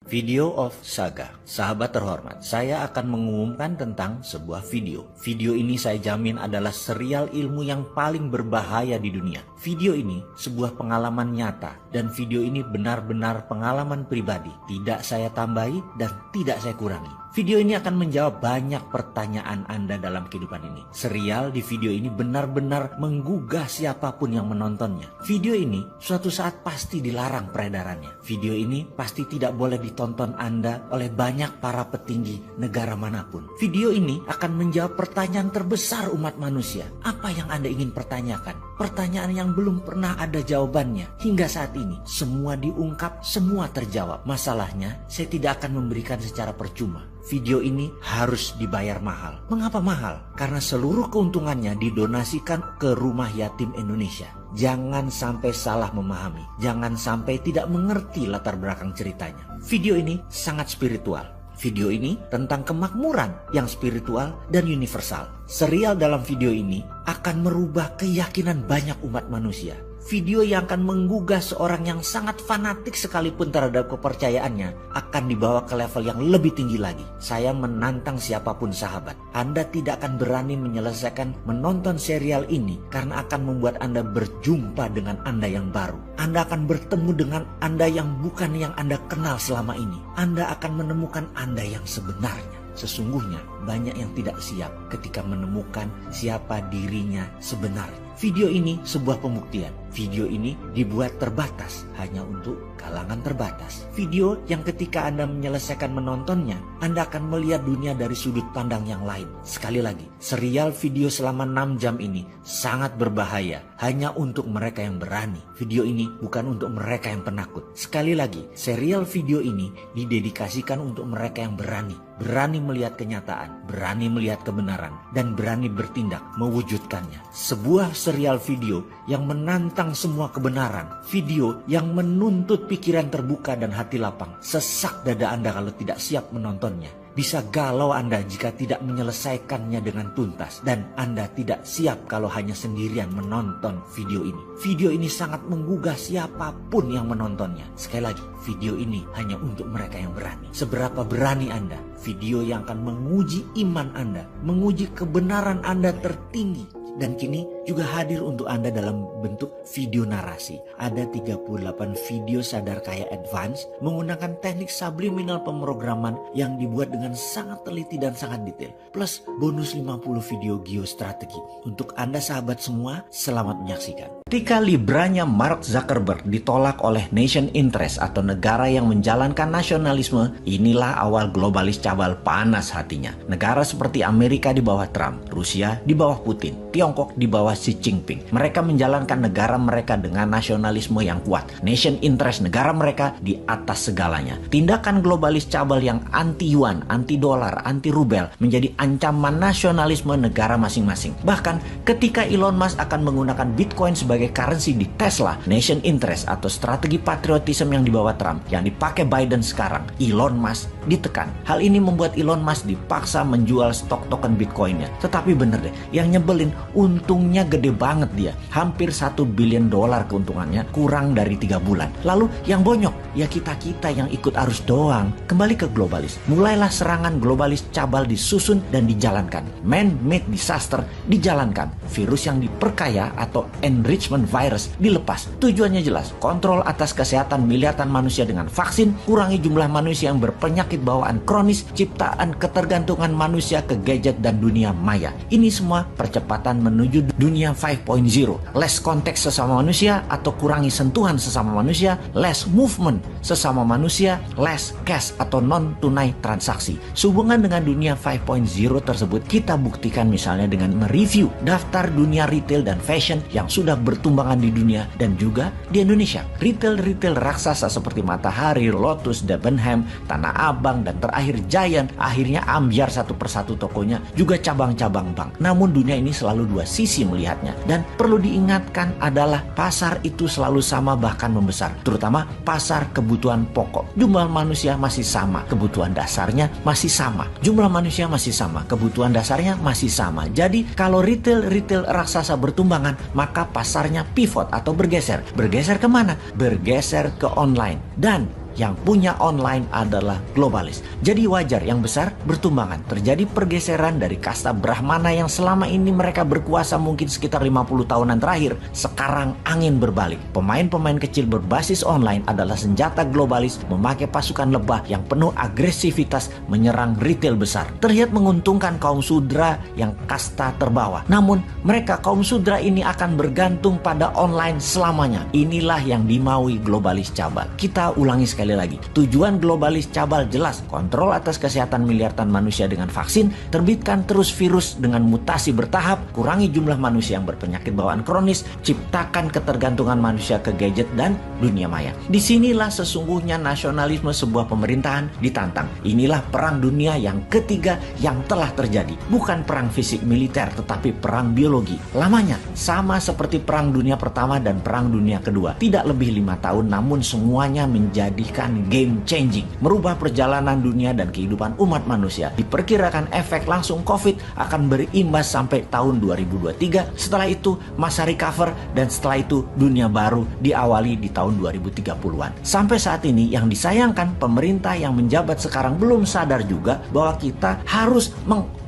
Video of Saga. Sahabat terhormat, saya akan mengumumkan tentang sebuah video. Video ini saya jamin adalah serial ilmu yang paling berbahaya di dunia. Video ini sebuah pengalaman nyata dan video ini benar-benar pengalaman pribadi. Tidak saya tambahi dan tidak saya kurangi. Video ini akan menjawab banyak pertanyaan Anda dalam kehidupan ini. Serial di video ini benar-benar menggugah siapapun yang menontonnya. Video ini suatu saat pasti dilarang peredarannya. Video ini pasti tidak boleh ditonton Anda oleh banyak para petinggi negara manapun. Video ini akan menjawab pertanyaan terbesar umat manusia. Apa yang Anda ingin pertanyakan? Pertanyaan yang belum pernah ada jawabannya. Hingga saat ini semua diungkap, semua terjawab. Masalahnya saya tidak akan memberikan secara percuma. Video ini harus dibayar mahal. Mengapa mahal? Karena seluruh keuntungannya didonasikan ke Rumah Yatim Indonesia. Jangan sampai salah memahami. Jangan sampai tidak mengerti latar belakang ceritanya. Video ini sangat spiritual. Video ini tentang kemakmuran yang spiritual dan universal. Serial dalam video ini akan merubah keyakinan banyak umat manusia. Video yang akan menggugah seorang yang sangat fanatik sekalipun terhadap kepercayaannya akan dibawa ke level yang lebih tinggi lagi. Saya menantang siapapun sahabat. Anda tidak akan berani menyelesaikan menonton serial ini karena akan membuat Anda berjumpa dengan Anda yang baru. Anda akan bertemu dengan Anda yang bukan yang Anda kenal selama ini. Anda akan menemukan Anda yang sebenarnya. Sesungguhnya banyak yang tidak siap ketika menemukan siapa dirinya sebenarnya. Video ini sebuah pembuktian. Video ini dibuat terbatas hanya untuk kalangan terbatas. Video yang ketika Anda menyelesaikan menontonnya, Anda akan melihat dunia dari sudut pandang yang lain. Sekali lagi, serial video selama 6 jam ini sangat berbahaya hanya untuk mereka yang berani. Video ini bukan untuk mereka yang penakut. Sekali lagi, serial video ini didedikasikan untuk mereka yang berani. Berani melihat kenyataan, berani melihat kebenaran, dan berani bertindak mewujudkannya. Sebuah serial video yang menantang semua kebenaran. Video yang menuntut pikiran terbuka dan hati lapang. Sesak dada Anda kalau tidak siap menontonnya. Bisa galau Anda jika tidak menyelesaikannya dengan tuntas. Dan Anda tidak siap kalau hanya sendirian menonton video ini. Video ini sangat menggugah siapapun yang menontonnya. Sekali lagi, video ini hanya untuk mereka yang berani. Seberapa berani Anda? Video yang akan menguji iman Anda, menguji kebenaran Anda tertinggi. Dan kini juga hadir untuk Anda dalam bentuk video narasi. Ada 38 video sadar kaya advance menggunakan teknik subliminal pemrograman yang dibuat dengan sangat teliti dan sangat detail. Plus bonus 50 video geostrategi. Untuk Anda sahabat semua, selamat menyaksikan. Ketika libranya Mark Zuckerberg ditolak oleh nation interest atau negara yang menjalankan nasionalisme, inilah awal globalis cabal panas hatinya. Negara seperti Amerika di bawah Trump, Rusia di bawah Putin, Tiongkok di bawah Xi Jinping. Mereka menjalankan negara mereka dengan nasionalisme yang kuat. Nation interest negara mereka di atas segalanya. Tindakan globalis cabal yang anti-yuan, anti-dolar, anti-rubel menjadi ancaman nasionalisme negara masing-masing. Bahkan ketika Elon Musk akan menggunakan Bitcoin sebagai currency di Tesla, nation interest atau strategi patriotisme yang dibawa Trump yang dipakai Biden sekarang, Elon Musk ditekan. Hal ini membuat Elon Musk dipaksa menjual stok token Bitcoinnya. Tetapi bener deh, yang nyebelin untungnya gede banget dia. Hampir $1 billion keuntungannya kurang dari 3 bulan. Lalu yang bonyok, ya kita-kita yang ikut arus doang. Kembali ke globalis. Mulailah serangan globalis cabal disusun dan dijalankan. Man-made disaster dijalankan. Virus yang diperkaya atau enrichment virus dilepas. Tujuannya jelas, kontrol atas kesehatan miliaran manusia dengan vaksin, kurangi jumlah manusia yang berpenyakit bawaan kronis, ciptaan ketergantungan manusia ke gadget dan dunia maya. Ini semua percepatan menuju dunia 5.0. Less konteks sesama manusia atau kurangi sentuhan sesama manusia, less movement sesama manusia, less cash atau non-tunai transaksi. Sehubungan dengan dunia 5.0 tersebut, kita buktikan misalnya dengan mereview daftar dunia retail dan fashion yang sudah bertumbangan di dunia dan juga di Indonesia. Retail raksasa seperti Matahari, Lotus, Debenham, Tanah Abang, dan terakhir Giant akhirnya ambyar satu persatu tokonya, juga cabang-cabang bank. Namun dunia ini selalu dua sisi melihatnya. Dan perlu diingatkan adalah pasar itu selalu sama bahkan membesar. Terutama pasar kebutuhan pokok. Jumlah manusia masih sama, kebutuhan dasarnya masih sama. Jumlah manusia masih sama, kebutuhan dasarnya masih sama. Jadi kalau retail raksasa bertumbangan, maka pasarnya pivot atau bergeser. Bergeser kemana? Bergeser ke online. Dan yang punya online adalah globalis. Jadi wajar yang besar bertumbangan. Terjadi pergeseran dari kasta Brahmana yang selama ini mereka berkuasa mungkin sekitar 50 tahunan terakhir. Sekarang angin berbalik. Pemain-pemain kecil berbasis online adalah senjata globalis memakai pasukan lebah yang penuh agresivitas menyerang retail besar. Terlihat menguntungkan kaum sudra yang kasta terbawah. Namun mereka kaum sudra ini akan bergantung pada online selamanya. Inilah yang dimaui globalis cabal. Kita ulangi sekali lagi. Tujuan globalis cabal jelas. Kontrol atas kesehatan miliaran manusia dengan vaksin. Terbitkan terus virus dengan mutasi bertahap. Kurangi jumlah manusia yang berpenyakit bawaan kronis. Ciptakan ketergantungan manusia ke gadget dan dunia maya. Disinilah sesungguhnya nasionalisme sebuah pemerintahan ditantang. Inilah perang dunia yang ketiga yang telah terjadi. Bukan perang fisik militer tetapi perang biologi. Lamanya sama seperti perang dunia pertama dan perang dunia kedua. Tidak lebih 5 tahun namun semuanya menjadikan game changing. Merubah perjalanan dunia dan kehidupan umat manusia. Diperkirakan efek langsung COVID akan berimbas sampai tahun 2023. Setelah itu masa recover dan setelah itu dunia baru diawali di tahun 2030-an. Sampai saat ini yang disayangkan pemerintah yang menjabat sekarang belum sadar juga bahwa kita harus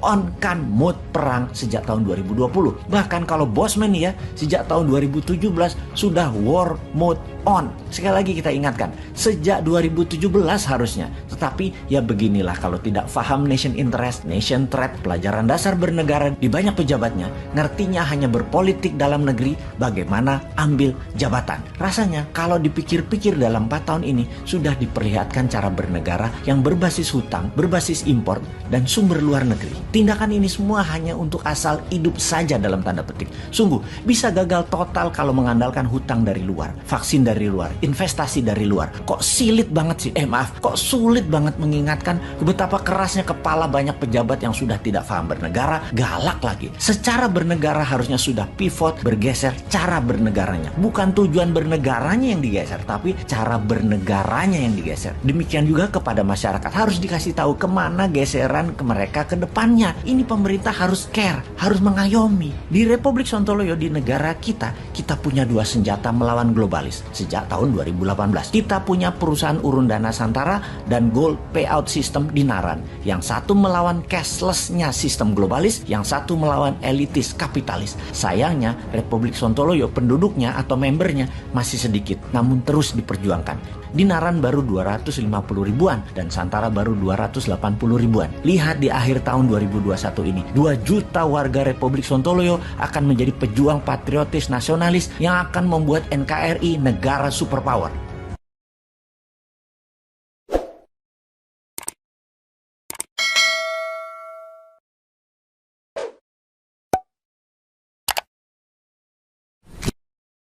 on-kan mode perang sejak tahun 2020. Bahkan kalau Bosman ya, sejak tahun 2017 sudah war mode on. Sekali lagi kita ingatkan, sejak 2017 harusnya. Tetapi ya beginilah kalau tidak paham nation interest, nation threat, pelajaran dasar bernegara di banyak pejabatnya, ngertinya hanya berpolitik dalam negeri, bagaimana ambil jabatan. Rasanya kalau dipikir-pikir dalam 4 tahun ini sudah diperlihatkan cara bernegara yang berbasis hutang, berbasis impor, dan sumber luar negeri. Tindakan ini semua hanya untuk asal hidup saja dalam tanda petik. Sungguh, bisa gagal total kalau mengandalkan hutang dari luar, vaksin dari luar, investasi dari luar. Kok sulit banget sih, kok sulit banget mengingatkan betapa kerasnya kepala banyak pejabat yang sudah tidak paham bernegara, galak lagi. Secara bernegara harusnya sudah pivot, bergeser cara bernegaranya. Bukan tujuan bernegaranya yang digeser, tapi cara bernegaranya yang digeser. Demikian juga kepada masyarakat, harus dikasih tahu kemana geseran ke mereka ke depannya. Ini pemerintah harus care, harus mengayomi. Di Republik Sontoloyo, di negara kita punya 2 senjata melawan globalis sejak tahun 2018. Kita punya perusahaan urun dana Santara dan gold payout system di Naran. Yang satu melawan cashless-nya sistem globalis, yang satu melawan elitis kapitalis. Sayangnya Republik Sontoloyo penduduknya atau membernya masih sedikit, namun terus diperjuangkan. Di Naran baru 250 ribuan dan Santara baru 280 ribuan. Lihat di akhir tahun 2021 ini, 2 juta warga Republik Sontoloyo akan menjadi pejuang patriotis nasionalis yang akan membuat NKRI negara superpower.